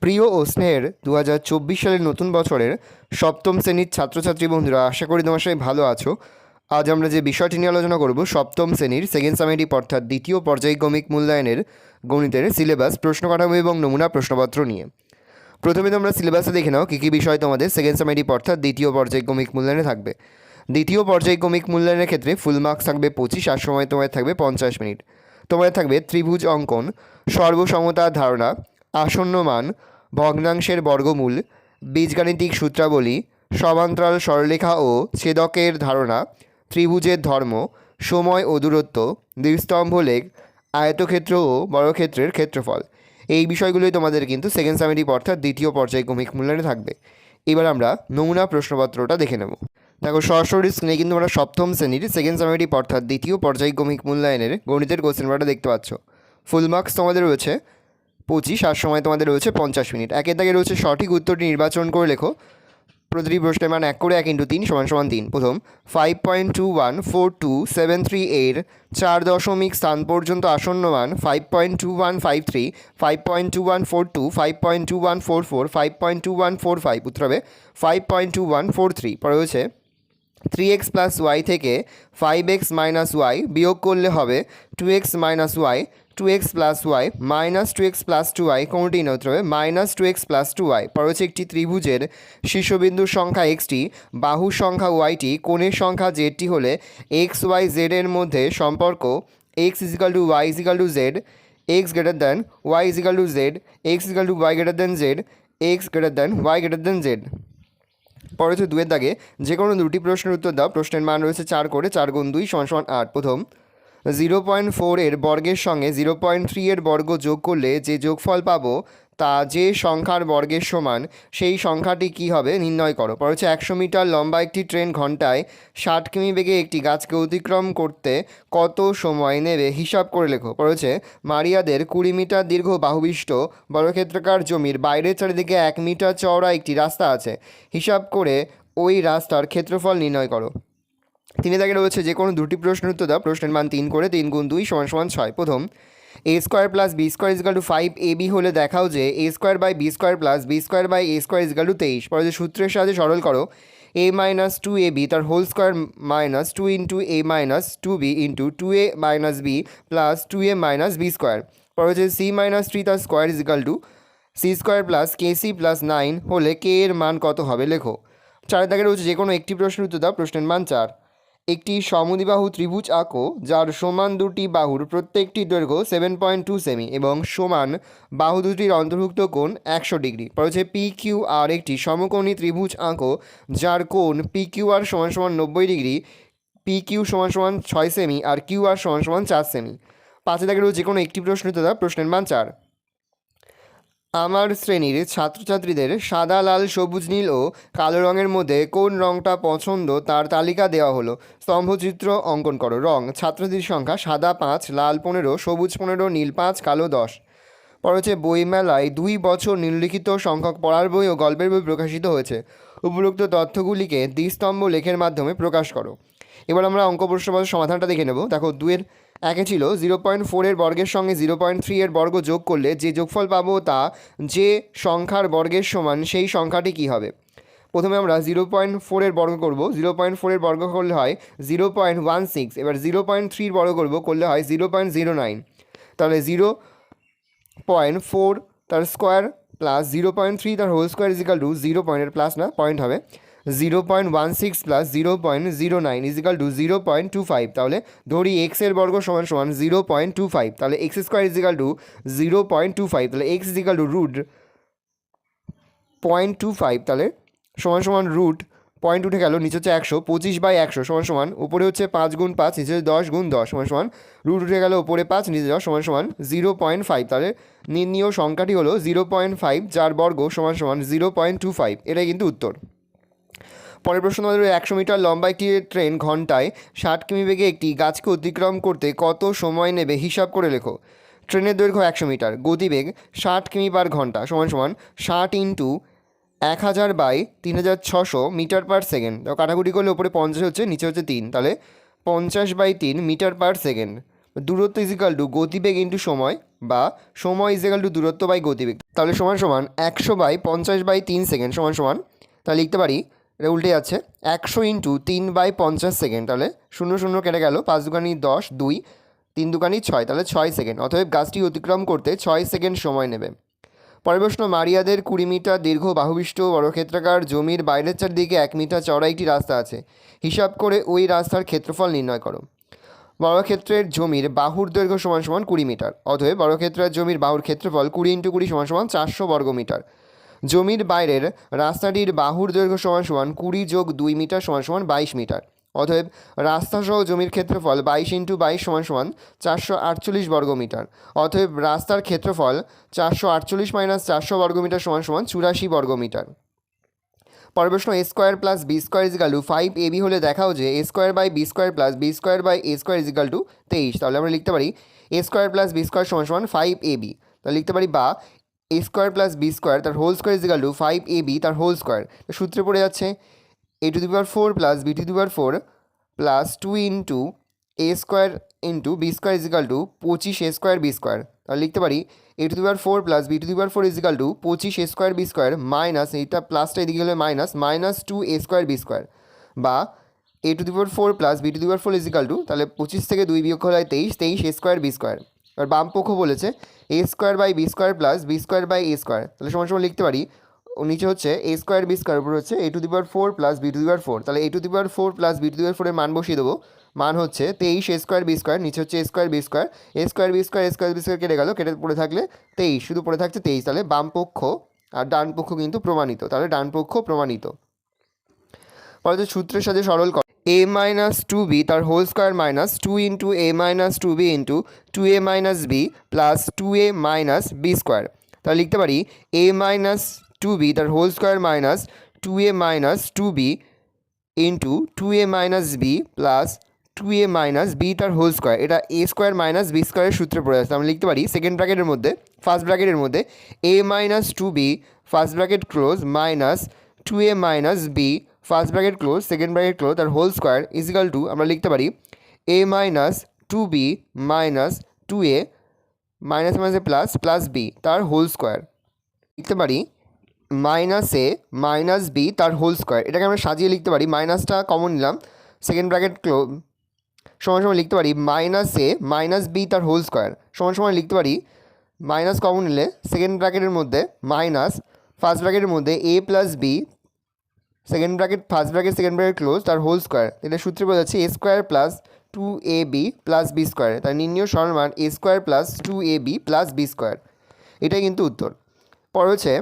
প্রিয় ও স্নেহের 2024 সালের নতুন বছরের সপ্তম শ্রেণীর ছাত্রছাত্রী বন্ধুরা, আশা করি তোমার সবাই ভালো আছো। আজ আমরা যে বিষয়টি নিয়ে আলোচনা করব সপ্তম শ্রেণীর সেকেন্ড সামেটিভ অর্থাৎ দ্বিতীয় পর্যায়ক্রমিক মূল্যায়নের গণিতের সিলেবাস, প্রশ্ন কাঠামো এবং নমুনা প্রশ্নপত্র নিয়ে। প্রথমে তোমরা সিলেবাসে দেখে নাও কী কী বিষয় তোমাদের সেকেন্ড সামেটিভ অর্থাৎ দ্বিতীয় পর্যায়ক্রমিক মূল্যায়নে থাকবে। দ্বিতীয় পর্যায়ক্রমিক মূল্যায়নের ক্ষেত্রে ফুল মার্কস থাকবে 25, আর সময় তোমাদের থাকবে 50 মিনিট। তোমাদের থাকবে ত্রিভুজ অঙ্কন, সর্বসমতার ধারণা, আসন্ন মান, ভগ্নাংশের বর্গমূল, বীজগাণিতিক সূত্রাবলী, সমান্তরাল সরলরেখা ও ছেদকের ধারণা, ত্রিভুজের ধর্ম, সময় ও দূরত্ব, দ্বিস্তম্ভ লেখ, আয়তক্ষেত্র ও বর্গক্ষেত্রের ক্ষেত্রফল। এই বিষয়গুলোই তোমাদের কিন্তু সেকেন্ড সামেটিভ অর্থাৎ দ্বিতীয় পর্যায়ক্রমিক মূল্যায়নে থাকবে। এবার আমরা নমুনা প্রশ্নপত্রটা দেখে নেব। দেখো, সরাসরি স্ক্রিনে কিন্তু আমরা সপ্তম শ্রেণীর সেকেন্ড সামেটিভ অর্থাৎ দ্বিতীয় পর্যায়ক্রমিক মূল্যায়নের গণিতের কোশ্চেন পেপারটা দেখতে পাচ্ছ। ফুল মার্কস তোমাদের রয়েছে 25, আর সময় তোমাদের রয়েছে 50 মিনিট। একের দাগে রয়েছে সঠিক উত্তরটি নির্বাচন করে লেখো। প্রতিটি প্রশ্নের মান 1 করে 1 × 3 = 3। প্রথম, 5.214273 এর 4 দশমিক স্থান পর্যন্ত আসন্ন মান 5.2153, 5.2142, 5.2144, 5.2145। উত্তর হবে 5.2143। পরে হচ্ছে 3x + y থেকে 5x - y বিয়োগ করলে হবে 2x - y, 2x + y -2x + 2y, কোনটি না? উত্তর হবে -2x + 2y। পরে হচ্ছে একটি ত্রিভুজের শীর্ষবিন্দুর সংখ্যা xটি, বাহুর সংখ্যা yটি, কোণের সংখ্যা zটি হলে x y z এর মধ্যে সম্পর্ক x = y = z, x greater y = z, x y greater z, x y greater z। পরে হচ্ছে 2 এর দাগে যে কোনো দুটি প্রশ্নের উত্তর দাও। প্রশ্নের মান রয়েছে 4 করে 4 × 2 = 8। প্রথম, 0.4 এর বর্গের সঙ্গে 0.3 এর বর্গ যোগ করলে যে যোগফল পাবো তা যে সংখ্যার বর্গের সমান, সেই সংখ্যাটি কী হবে নির্ণয় করো। পরে হচ্ছে 100 মিটার লম্বা একটি ট্রেন ঘন্টায় 60 কিমি বেগে একটি গাছকে অতিক্রম করতে কত সময় নেবে হিসাব করে লেখো। পরে হচ্ছে মারিয়াদের 20 মিটার দীর্ঘ বাহুবিশিষ্ট বর্গক্ষেত্রাকার জমির বাইরের চারিদিকে 1 মিটার চওড়া একটি রাস্তা আছে, হিসাব করে ওই রাস্তার ক্ষেত্রফল নির্ণয় করো। 3 দাগে রয়েছে যে কোনো দুটি প্রশ্নের উত্তর দাও। প্রশ্নের মান 3 করে 3 × 2 = 6। প্রথম, a² + b² = 5ab হলে দেখাও যে a² / b² + b² / a² = 23। পরে যে সূত্রের সাহায্যে সরল করো a - 2ab তার whole square - 2 × a - 2b × 2a - b + 2a - b²। পরে হচ্ছে c - 3 তার স্কোয়ার = c² + kc + 9 হলে k এর মান কত হবে লেখো। 4 দাগে রয়েছে যে কোনো একটি প্রশ্নের উত্তর দাও। প্রশ্নের মান 4। একটি সমদ্বিবাহু ত্রিভুজ আঁকো যার সমান দুটি বাহুর প্রত্যেকটি দৈর্ঘ্য 7.2 সেমি এবং সমান বাহু দুটির অন্তর্ভুক্ত কোণ 100 ডিগ্রি। পরে হচ্ছে PQR একটি সমকোণী ত্রিভুজ আঁকো যার কোণ PQR = 90 ডিগ্রি, PQ = 6 সেমি আর QR = 4 সেমি। 5 দাগে রয়েছে যে কোনো একটি প্রশ্ন উত্তর দাও। প্রশ্নের মান 4। আমার শ্রেণীর ছাত্রছাত্রীদের সাদা, লাল, সবুজ, নীল ও কালো রঙের মধ্যে কোন রঙটা পছন্দ তার তালিকা দেওয়া হলো। স্তম্ভচিত্র অঙ্কন করো। রং, ছাত্রছাত্রীর সংখ্যা সাদা 5, লাল 15, সবুজ 15, নীল 5, কালো 10। পরে হচ্ছে বইমেলায় 2 বছর নিম্নলিখিত সংখ্যক পড়ার বই ও গল্পের বই প্রকাশিত হয়েছে। উপরোক্ত তথ্যগুলিকে দ্বিস্তম্ভ লেখের মাধ্যমে প্রকাশ করো। এবার আমরা অঙ্ক প্রশ্নপত্রের সমাধানটা দেখে নেব। দেখো, 2 এর 1 ছিল 0.4 এর বর্গের সঙ্গে 0.3 এর বর্গ যোগ করলে যে যোগফল পাবো তা যে সংখ্যার বর্গের সমান, সেই সংখ্যাটি কী হবে। প্রথমে আমরা 0.4 এর বর্গ করব। 0.4 এর বর্গ করলে হয় 0.16। এবার 0.3 এর বর্গ করলে হয় 0.09। তাহলে 0.4 তার স্কোয়ার প্লাস 0.3 তার হোল স্কোয়ার = 0 পয়েন্টের প্লাস না পয়েন্ট হবে 0.16 + 0.09 = 0.25। তাহলে ধরি x এর বর্গ = 0.25। তাহলে x² = 0.25। তাহলে x = √0.25। তাহলে সমান রুট পয়েন্ট উঠে গেল, নিচে হচ্ছে 100, 25/100 সমান উপরে হচ্ছে 5 × 5, নিচে 10 × 10 সমান রুট উঠে গেল, উপরে 5 নিচে 10 সমান 0.5। তাহলে নির্ণীয় সংখ্যাটি হলো 0.5 যার বর্গ = 0.25। এটাই কিন্তু উত্তর। পরের প্রশ্ন আমাদের 100 মিটার লম্বা একটি ট্রেন ঘন্টায় 60 কিমি বেগে একটি গাছকে অতিক্রম করতে কত সময় নেবে হিসাব করে লেখো। ট্রেনের দৈর্ঘ্য 100 মিটার, গতিবেগ 60 কিমি/ঘন্টা = 60 × 1000/3600 মিটার/সেকেন্ড। কাটাকুটি করলে উপরে 50 হচ্ছে, নিচে হচ্ছে 3, তাহলে 50/3 মিটার/সেকেন্ড। দূরত্ব = গতিবেগ × সময় বা সময় ইজিক্যাল টু দূরত্ব বাই গতিবেগ। তাহলে সমান সমান 100/50/3 সেকেন্ড সমান সমান, তাহলে লিখতে পারি, এটা উল্টে যাচ্ছে, 100 ইন্টু 3/50 সেকেন্ড, তাহলে 0 0 কেটে গেল, 5 দুগুণে 10, 2 3 দুগুণে 6, তাহলে 6 সেকেন্ড। অতএব গাছটি অতিক্রম করতে 6 সেকেন্ড সময় নেবে। পরের প্রশ্ন, মারিয়াদের 20 মিটার দীর্ঘ বাহুবিষ্ট বর্গক্ষেত্রাকার জমির বাইরের চারদিকে 1 মিটার চওড়া একটি রাস্তা আছে। হিসাব করে ওই রাস্তার ক্ষেত্রফল নির্ণয় করো। বর্গক্ষেত্রের জমির বাহুর দৈর্ঘ্য সমান সমান 20 মিটার। অতএব বর্গক্ষেত্রের জমির বাহুর ক্ষেত্রফল 20 × 20 সমান সমান 400 বর্গমিটার। জমির বাইরের রাস্তাটির বাহুর দৈর্ঘ্য সমান সমান 20 + 2 মিটার সমান সমান 22 মিটার। অতএব রাস্তাসহ জমির ক্ষেত্রফল 22 × 22 সমান সমান 448 বর্গমিটার। অতএব রাস্তার ক্ষেত্রফল 448 - 400 বর্গমিটার সমান সমান 84 বর্গমিটার। পরের প্রশ্ন, a² + b² = 5ab হলে দেখাও যে a² / b² + b² / a² = 23। তাহলে আমরা লিখতে পারি a² + b² সমান সমান 5ab। তাহলে লিখতে পারি বা a² + b² তার হোল স্কোয়ার = 5ab তার হোল স্কোয়ার। সূত্রে পড়ে যাচ্ছে a⁴ + b⁴ plus 2 into a² into b² = 25a² b²। তাহলে লিখতে পারি a⁴ + b⁴ = 25a² b² minus, এইটা প্লাসটা এদিকে হলে মাইনাস 2a² b² বা a⁴ + b⁴ = তাহলে 25 থেকে 2 বিয়োগ হলে 23a² b²। আর বাম পক্ষ বলেছে a² / b² + b² / a²। তাহলে সমান সমান লিখতে পারি, নিচে হচ্ছে a² b² উপর হচ্ছে a⁴ + b⁴। তাহলে a⁴ + b⁴ এর মান বসিয়ে দেবো। মান হচ্ছে 23a² b², নিচে হচ্ছে a² b², a² b² কেটে গেল, কেটে পড়ে থাকলে 23, শুধু পড়ে থাকছে 23। তাহলে বাম পক্ষ আর ডান পক্ষ কিন্তু প্রমাণিত, তাহলে ডান পক্ষ প্রমাণিত। পরে সূত্রের সাথে সরল কর, a - 2b তার whole square minus 2 into a - 2b into 2a - b plus 2a - b²। তাহলে লিখতে পারি a - 2b তার whole square minus 2a - 2b into 2a - b plus 2a - b তার হোল স্কোয়ার। এটা a² - b² সূত্রে পড়ে আসছে। আমরা লিখতে পারি সেকেন্ড ব্র্যাকেটের মধ্যে, ফার্স্ট ব্র্যাকেটের মধ্যে a - 2b first bracket close minus 2a - b first bracket close second bracket close তার হোল স্কোয়ার ইজিক্যাল টু, আমরা লিখতে পারি a - 2b minus 2a minus মাইনাসে প্লাস প্লাস b তার হোল স্কোয়ার। লিখতে পারি -a - b তার হোল স্কোয়ার। এটাকে আমরা সাজিয়ে লিখতে পারি, মাইনাসটা কমন নিলাম, সেকেন্ড ব্র্যাকেট ক্লোজ সমান সমান লিখতে পারি -a - b তার হোল স্কোয়ার সমান সমান লিখতে পারি, মাইনাস কমন নিলে সেকেন্ড ব্র্যাকেটের মধ্যে মাইনাস ফার্স্ট ব্র্যাকেটের মধ্যে a plus b second bracket first bracket second bracket close তার হোল স্কোয়ার। এটা সূত্রে বোঝা যাচ্ছে a² plus 2ab plus b²। তার নির্ণয় সরলমান a² plus 2ab plus b²। এটাই কিন্তু উত্তর। পর হচ্ছে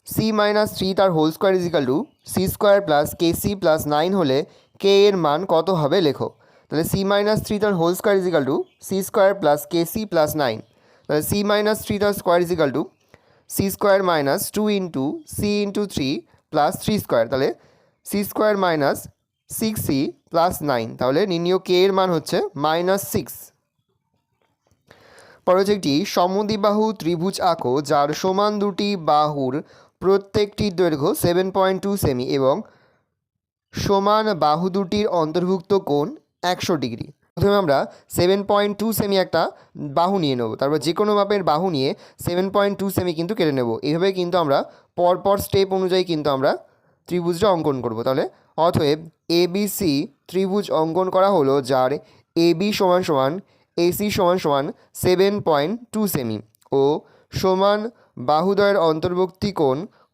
c - 3 তার whole square is equal to c² plus kc plus 9 হলে k এর মান কত হবে লেখো। তাহলে c - 3 তার whole square is equal to c² plus kc plus 9। তাহলে c - 3 তার square is equal to c² minus 2 into c into 3 plus 3²। তাহলে c² মাইনাস 6c প্লাস 9। তাহলে নির্ণয় k এর মান হচ্ছে -6। পরে হচ্ছে একটি সমদ্বিবাহু ত্রিভুজ আঁকো যার সমান দুটি বাহুর প্রত্যেকটির দৈর্ঘ্য 7.2 সেমি এবং সমান বাহু দুটির অন্তর্ভুক্ত কোণ 100 ডিগ্রি। প্রথমে আমরা 7.2 সেমি একটা বাহু নিয়ে নেব, তারপর যে কোনো মাপের বাহু নিয়ে 7.2 সেমি কিন্তু কেটে নেব। এইভাবে কিন্তু আমরা পরপর স্টেপ অনুযায়ী কিন্তু আমরা ত্রিভুজটা অঙ্কন করব। তাহলে অতএব ABC ত্রিভুজ অঙ্কন করা হলো, যার AB সমান সমান AC সমান সমান 7.2 সেমি ও সমান বাহুদ্বয়ের অন্তর্বর্তী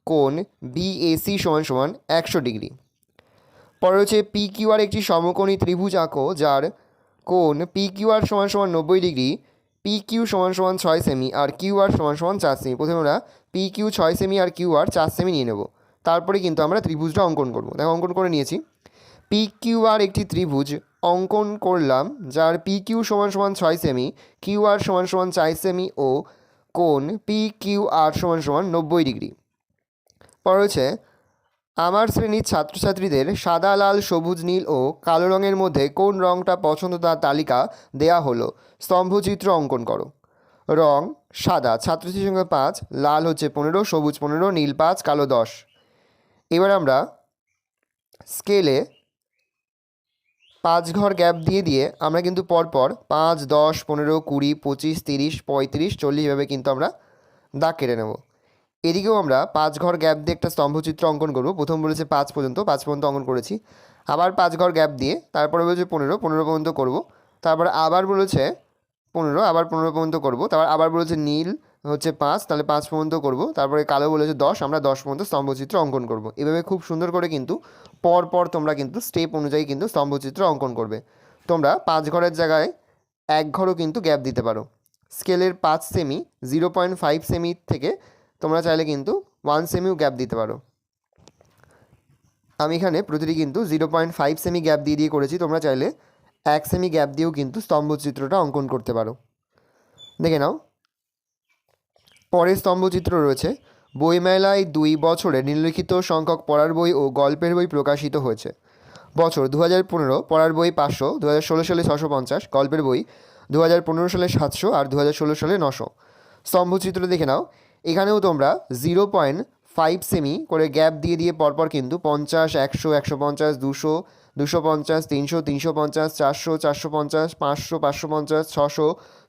কোণ BAC সমান সমান 100 ডিগ্রি। পরে হচ্ছে PQR একটি সমকোণী ত্রিভুজ আঁকো যার কোণ PQR সমান সমান 90 ডিগ্রি, PQ সমান সমান 6 সেমি আর QR সমান সমান 4 সেমি। প্রথমে আমরা PQ 6 সেমি আর QR 4 সেমি নিয়ে নেব, তারপরে কিন্তু আমরা ত্রিভুজটা অঙ্কন করব। দেখো অঙ্কন করে নিয়েছি। PQR একটি ত্রিভুজ অঙ্কন করলাম যার PQ সমান সমান 6 সেমি, QR সমান সমান 4 সেমি ও কোণ PQR সমান সমান 90 ডিগ্রি। পরে হচ্ছে আমার শ্রেণীর ছাত্রছাত্রীদের সাদা, লাল, সবুজ, নীল ও কালো রঙের মধ্যে কোন রঙটা পছন্দ তার তালিকা দেয়া হলো। স্তম্ভচিত্র অঙ্কন করো। রং সাদা, ছাত্রছাত্রীর সংখ্যা 5, লাল হচ্ছে 15, সবুজ 15, নীল 5, কালো 10। এবার আমরা স্কেলে 5 ঘর গ্যাপ দিয়ে দিয়ে আমরা কিন্তু পরপর 5, 10, 15, 20, 25, 30, 35, 40 এভাবে কিন্তু আমরা দাগ কেটে নেব। এদিকেও আমরা 5 ঘর গ্যাপ দিয়ে একটা স্তম্ভচিত্র অঙ্কন করব। প্রথম বলেছে 5 পর্যন্ত, 5 পর্যন্ত অঙ্কন করেছি। আবার 5 ঘর গ্যাপ দিয়ে তারপরে বলেছে 15, 15 পর্যন্ত করব। তারপরে আবার বলেছে 15, আবার 15 পর্যন্ত করব। তারপর আবার বলেছে নীল হচ্ছে 5, তাহলে 5 পর্যন্ত করব। তারপরে কালো বলেছে 10, আমরা 10 পর্যন্ত স্তম্ভচিত্র অঙ্কন করব। এভাবে খুব সুন্দর করে কিন্তু পর তোমরা কিন্তু স্টেপ অনুযায়ী কিন্তু স্তম্ভচিত্র অঙ্কন করবে। তোমরা 5 ঘরের জায়গায় 1 ঘরও কিন্তু গ্যাপ দিতে পারো। স্কেলের 5 সেমি, 0.5 সেমি থেকে তোমরা চাইলে কিন্তু 1 সেমিও গ্যাপ দিতে পারো। আমি এখানে প্রতিটি কিন্তু 0.5 সেমি গ্যাপ দিয়ে দিয়ে করেছি। তোমরা চাইলে 1 সেমি গ্যাপ দিয়েও কিন্তু স্তম্ভচিত্রটা অঙ্কন করতে পারো। দেখে নাও, পরের স্তম্ভচিত্র রয়েছে, বইমেলায় 2 বছরে নিম্নলিখিত সংখ্যক পড়ার বই ও গল্পের বই প্রকাশিত হয়েছে। বছর 2015, পড়ার বই 500, 2016 সালে 650, গল্পের বই 2015 সালে 700 আর 2016 সালে 900। স্তম্ভচিত্র দেখে নাও, এখানেও তোমরা 0.5 সেমি করে গ্যাপ দিয়ে দিয়ে পরপর কিন্তু 50, 100, 150, 200, 250, 300, 350, 400, 450, 500, 550, 600,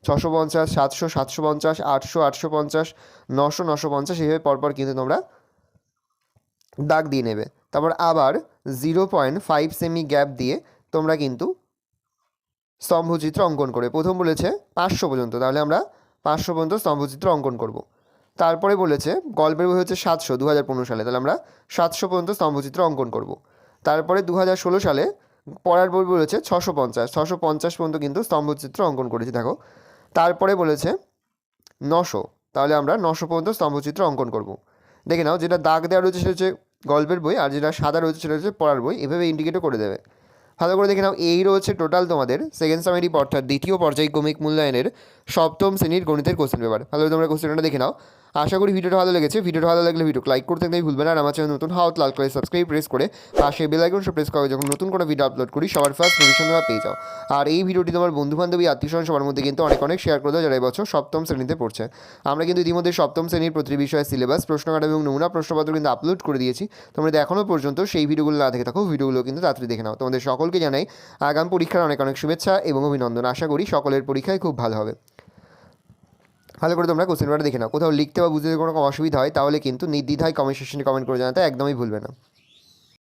650, 700, 750, 800, 850, 900, 950 এইভাবে পরপর কিন্তু তোমরা দাগ দিয়ে নেবে। তারপর আবার 0.5 সেমি গ্যাপ দিয়ে তোমরা কিন্তু স্তম্ভচিত্র অঙ্কন করে, প্রথম বলেছে 500 পর্যন্ত, তাহলে আমরা 500 পর্যন্ত স্তম্ভচিত্র অঙ্কন করব। তারপরে বলেছে গল্পের বই হচ্ছে 700 2015 সালে, তাহলে আমরা 700 পর্যন্ত স্তম্ভচিত্র অঙ্কন করব। তারপরে 2016 সালে পড়ার বই বলেছে 650, 650 পর্যন্ত কিন্তু স্তম্ভচিত্র অঙ্কন করেছি দেখো। তারপরে বলেছে 900, তাহলে আমরা 900 পর্যন্ত স্তম্ভচিত্র অঙ্কন করব। দেখে নাও, যেটা দাগ দেওয়া রয়েছে সেটা হচ্ছে গল্পের বই, আর যেটা সাদা রয়েছে সেটা হচ্ছে পড়ার বই। এভাবে ইন্ডিকেটও করে দেবে। ভালো করে দেখে নাও, এই রয়েছে টোটাল তোমাদের সেকেন্ড সামেটিভ অর্থাৎ দ্বিতীয় পর্যায়ক্রমিক মূল্যায়নের সপ্তম শ্রেণীর গণিতের কোশ্চেন পেপার। ভালো করে তোমরা কোশ্চেনটা দেখে নাও। আশা করি ভিডিওটা ভালো লেগেছে। ভিডিওটা ভালো লাগলে ভিডিও লাইক করতে একদমই ভুলবে না। আর আমার চ্যানেল নতুন হাত লাল করে সাবস্ক্রাইব প্রেস করে পাশে বেল আইকন প্রেস করে যখন নতুন কোনো ভিডিও আপলোড করি সবার ফার্স্ট নোটিফিকেশন তোমরা পেয়ে যাও। আর এই ভিডিওটি তোমার বন্ধুবান্ধবী আত্মীয়স্বজন সবার মধ্যে কিন্তু অনেক অনেক শেয়ার করে দাও যারা এবছর সপ্তম শ্রেণীতে পড়ছে। আমরা কিন্তু ইতিমধ্যে সপ্তম শ্রেণীর প্রতিটি বিষয়ে সিলেবাস, প্রশ্নকাঠামো এবং নমুনা প্রশ্নপত্র কিন্তু আপলোড করে দিয়েছি। তোমরা এখনও পর্যন্ত সেই ভিডিওগুলো না দেখে থাকো, ভিডিওগুলো কিন্তু তাড়াতাড়ি দেখে নাও। তোমাদের সকলকে জানাই আগাম পরীক্ষার অনেক অনেক শুভেচ্ছা এবং অভিনন্দন। আশা করি সকলের পরীক্ষায় খুব ভালো হবে। ভালো করে তোমরা কোশ্চেন পেপারটা দেখে নাও। কোথাও লিখতে বা বুঝতে কোনো অসুবিধা হয় তাহলে কিন্তু নির্দ্বিধায় কমেন্ট সেকশনে কমেন্ট করে জানাতে একদমই ভুলবে না।